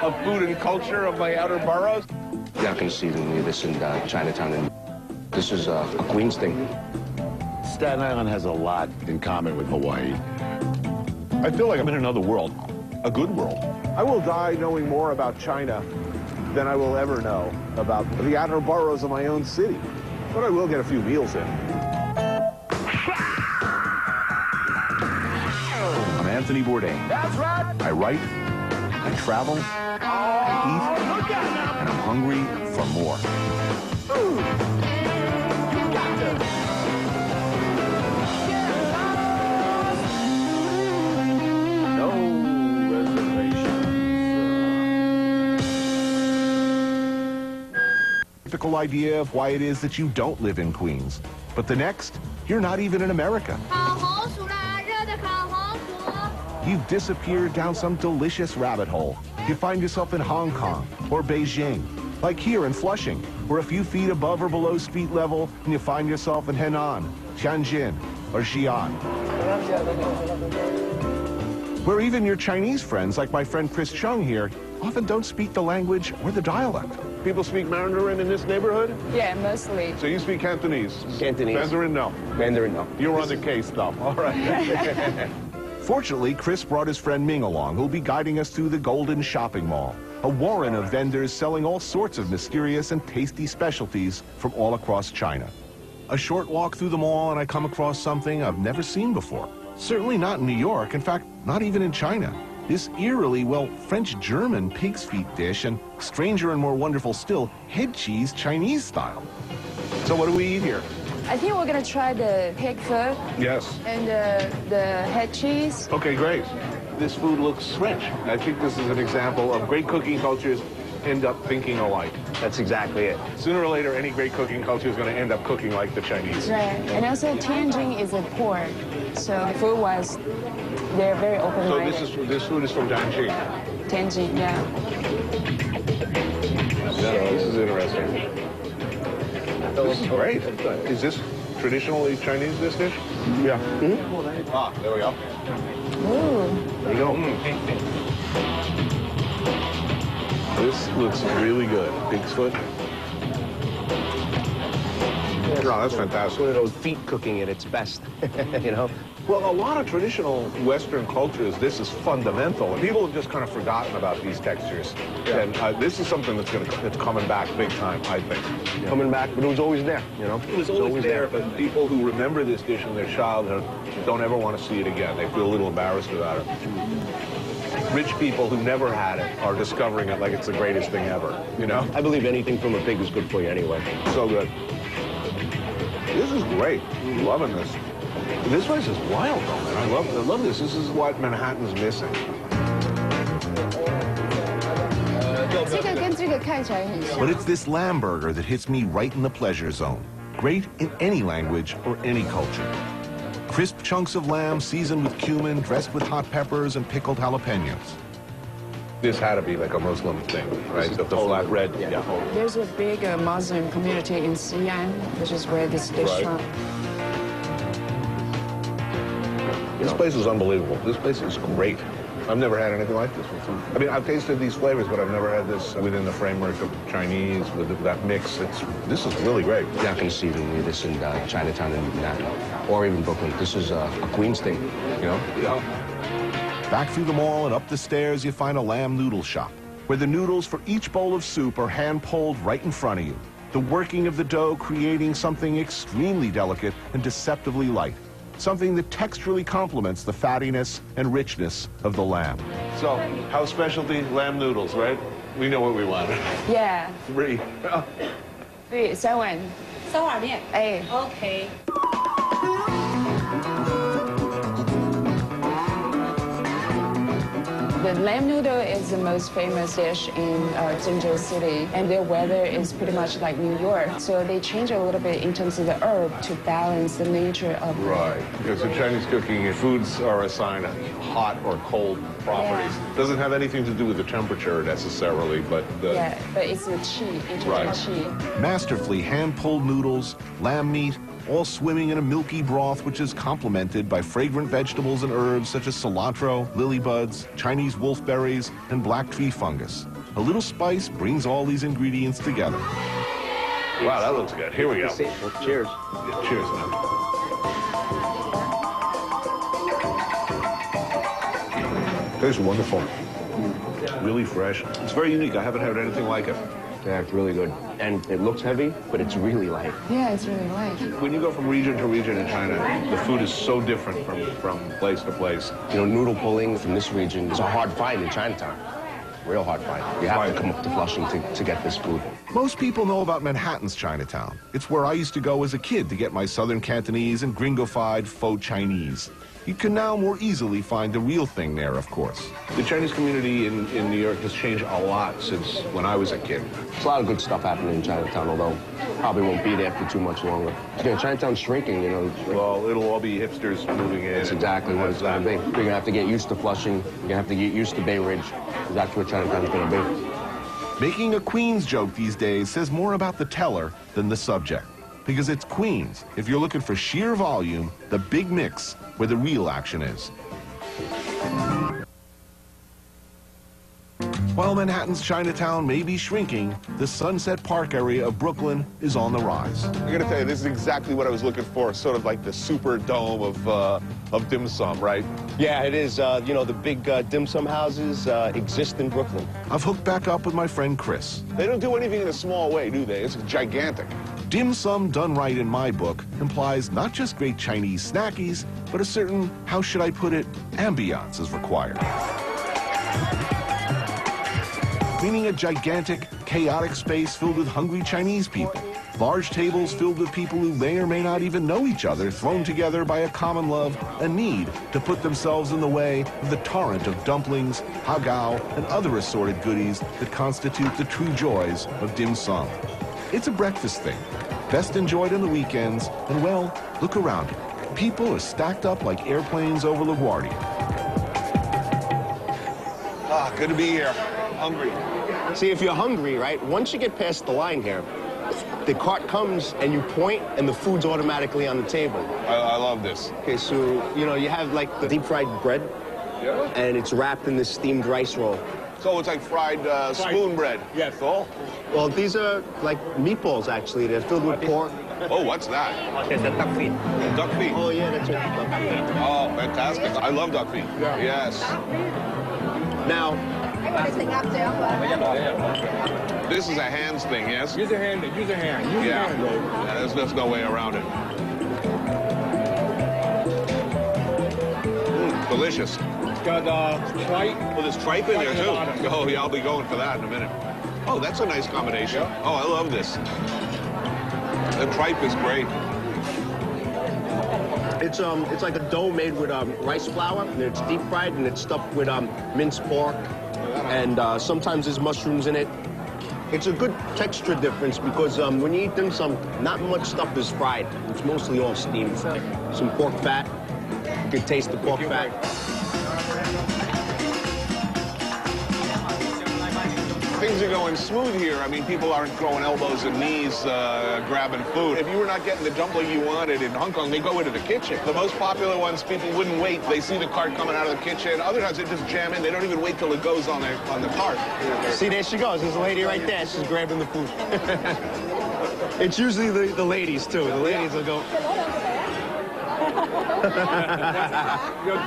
of food and culture of my outer boroughs. You're not going to see this in Chinatown. And this is a Queens thing. Staten Island has a lot in common with Hawaii. I feel like I'm in another world, a good world. I will die knowing more about China than I will ever know about the outer boroughs of my own city. But I will get a few meals in. I'm Anthony Bourdain. That's right. I write, I travel, I eat, and I'm hungry for more. No reservations. Typical idea of why it is that you don't live in Queens. But the next, you're not even in America. You've disappeared down some delicious rabbit hole. You find yourself in Hong Kong or Beijing, like here in Flushing, where a few feet above or below street level, and you find yourself in Henan, Tianjin, or Xi'an. Where even your Chinese friends, like my friend Chris Chung here, often don't speak the language or the dialect. People speak Mandarin in this neighborhood? Yeah, mostly. So you speak Cantonese? Cantonese. Mandarin, no. Mandarin, no. You're on the case, though. All right. Fortunately, Chris brought his friend Ming along, who'll be guiding us through the Golden Shopping Mall, a warren of vendors selling all sorts of mysterious and tasty specialties from all across China. A short walk through the mall and I come across something I've never seen before. Certainly not in New York, in fact, not even in China. This eerily, well, French-German pig's feet dish and, stranger and more wonderful still, head cheese Chinese style. So what do we eat here? I think we're gonna try the pig foot Yes. and the head cheese. Okay, great. This food looks French. I think this is an example of great cooking cultures end up thinking alike. That's exactly it. Sooner or later, any great cooking culture is going to end up cooking like the Chinese. Right. And also Tianjin is a port, so food-wise, they're very So open-minded. this food is from Tianjin. Tianjin, yeah. This is interesting. This is great. Is this traditionally Chinese, this dish? Yeah. Mm-hmm. Ah, there we go. Ooh. There you go. This looks really good. Pig's foot. Oh, that's fantastic. One of those feet cooking at its best, you know? Well, a lot of traditional Western cultures, this is fundamental. And people have just kind of forgotten about these textures. Yeah. And this is something that's coming back big time, I think. Yeah. Coming back, but it was always there, you know? It was always there, but people who remember this dish in their childhood don't ever want to see it again. They feel a little embarrassed about it. Rich people who never had it are discovering it like it's the greatest thing ever, you know? I believe anything from a pig is good for you anyway. So good. This is great. I'm loving this. This place is wild, though, man. I love this. This is what Manhattan's missing. But it's this lamb burger that hits me right in the pleasure zone. Great in any language or any culture. Crisp chunks of lamb seasoned with cumin, dressed with hot peppers and pickled jalapenos. This had to be like a Muslim thing, right? The flat red. Yeah. There's a big Muslim community in Xi'an, which is where this dish Right. from. This place is unbelievable. This place is great. I've never had anything like this before. I mean, I've tasted these flavors, but I've never had this within the framework of Chinese, with that mix. This is really great. You're not going to see this in Chinatown and Manhattan, or even Brooklyn. This is a Queens thing, you know? Yeah. Back through the mall and up the stairs, you find a lamb noodle shop, where the noodles for each bowl of soup are hand-pulled right in front of you. The working of the dough creating something extremely delicate and deceptively light. Something that texturally complements the fattiness and richness of the lamb. So, house specialty, lamb noodles, right? We know what we want. Yeah. 3. 对，3碗。3碗面。哎。OK。 The lamb noodle is the most famous dish in Zhengzhou City, and their weather is pretty much like New York. So they change a little bit in terms of the herb to balance the nature of Right, because in Chinese cooking, foods are assigned hot or cold properties. Yeah. Doesn't have anything to do with the temperature necessarily, but yeah, but it's the qi, Right. qi. Masterfully hand-pulled noodles, lamb meat, all swimming in a milky broth which is complemented by fragrant vegetables and herbs such as cilantro, lily buds, Chinese wolfberries, and black tree fungus. A little spice brings all these ingredients together. Wow, that looks good. Here we go. Cheers. Yeah, cheers, man. Tastes wonderful. Really fresh. It's very unique. I haven't had anything like it. Yeah, it's really good. And it looks heavy, but it's really light. Yeah, it's really light. When you go from region to region in China, the food is so different from place to place. You know, noodle pulling from this region is a hard find in Chinatown. Real hard find. You have to come up to Flushing to get this food. Most people know about Manhattan's Chinatown. It's where I used to go as a kid to get my Southern Cantonese and gringofied faux Chinese. You can now more easily find the real thing there, of course. The Chinese community in New York has changed a lot since when I was a kid. There's a lot of good stuff happening in Chinatown, although probably won't be there for too much longer. You know, Chinatown's shrinking, you know. Well, it'll all be hipsters moving in. That's exactly what it's going to be. You're going to have to get used to Flushing. You're going to have to get used to Bay Ridge. That's what Chinatown's going to be. Making a Queens joke these days says more about the teller than the subject. Because it's Queens, if you're looking for sheer volume, the big mix, where the real action is. While Manhattan's Chinatown may be shrinking, the Sunset Park area of Brooklyn is on the rise. I gotta tell you, this is exactly what I was looking for, sort of like the super dome of dim sum, right? Yeah, it is. You know, the big dim sum houses exist in Brooklyn. I've hooked back up with my friend Chris. They don't do anything in a small way, do they? It's gigantic. Dim sum done right in my book implies not just great Chinese snackies, but a certain, how should I put it, ambiance is required. Meaning a gigantic, chaotic space filled with hungry Chinese people. Large tables filled with people who may or may not even know each other, thrown together by a common love, a need to put themselves in the way of the torrent of dumplings, hagao, and other assorted goodies that constitute the true joys of dim sum. It's a breakfast thing, best enjoyed on the weekends, and well, look around you. People are stacked up like airplanes over LaGuardia. Ah, good to be here. Hungry. See, if you're hungry, right, once you get past the line here, the cart comes and you point and the food's automatically on the table. I love this. Okay, so, you know, you have like the deep fried bread, and it's wrapped in this steamed rice roll. So it's like fried spoon bread. Yes. Oh. Well, these are like meatballs, actually. They're filled with pork. Oh, what's that? It's a duck feet. Duck feet. Oh, yeah, that's right. Duck feet. Oh, fantastic. I love duck feet. Yeah. Yes. Now, this is a hands thing, yes? Use a hand. Use a hand. Use Yeah. a hand, Dave. Yeah, there's no way around it. Delicious. Got tripe. Well, there's tripe in there, too. Oh, yeah, I'll be going for that in a minute. Oh, that's a nice combination. Oh, I love this. The tripe is great. it's like a dough made with rice flour, and it's deep fried, and it's stuffed with minced pork, and sometimes there's mushrooms in it. It's a good texture difference because when you eat dim sum, not much stuff is fried. It's mostly all steamed. Some pork fat. You can taste the pork fat. Things are going smooth here. I mean, people aren't throwing elbows and knees grabbing food. If you were not getting the dumpling you wanted in Hong Kong, they go into the kitchen. The most popular ones, people wouldn't wait. They see the cart coming out of the kitchen. Other times, they just jam in. They don't even wait till it goes on the cart. See, there she goes. There's a lady right there. She's grabbing the food. It's usually the ladies, too. The ladies will go...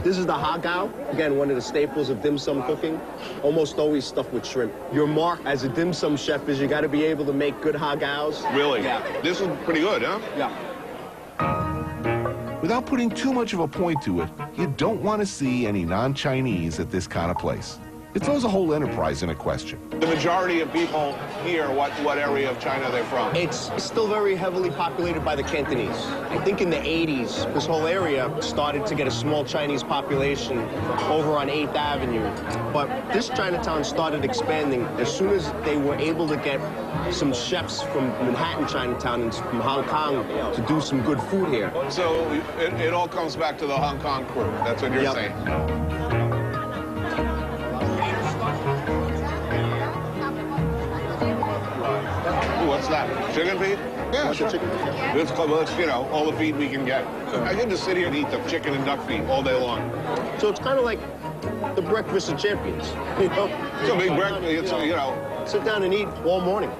This is the hagao. Again, one of the staples of dim sum cooking. Almost always stuffed with shrimp. Your mark as a dim sum chef is you got to be able to make good hagaos. Really? Yeah. This is pretty good, huh? Yeah. Without putting too much of a point to it, you don't want to see any non-Chinese at this kind of place. It throws a whole enterprise into question. The majority of people here, what area of China they're from? It's still very heavily populated by the Cantonese. I think in the 80s, this whole area started to get a small Chinese population over on 8th Avenue. But this Chinatown started expanding as soon as they were able to get some chefs from Manhattan Chinatown and from Hong Kong to do some good food here. So it all comes back to the Hong Kong crew. That's what you're Yep. saying. Ooh, what's that? Chicken feet? Yeah, Want the sure. chicken? Let's, you know, all the feet we can get. I can just sit here and eat the chicken and duck feet all day long. So it's kind of like the breakfast of champions, you know? It's a big breakfast, it's, you know. Sit down and eat all morning.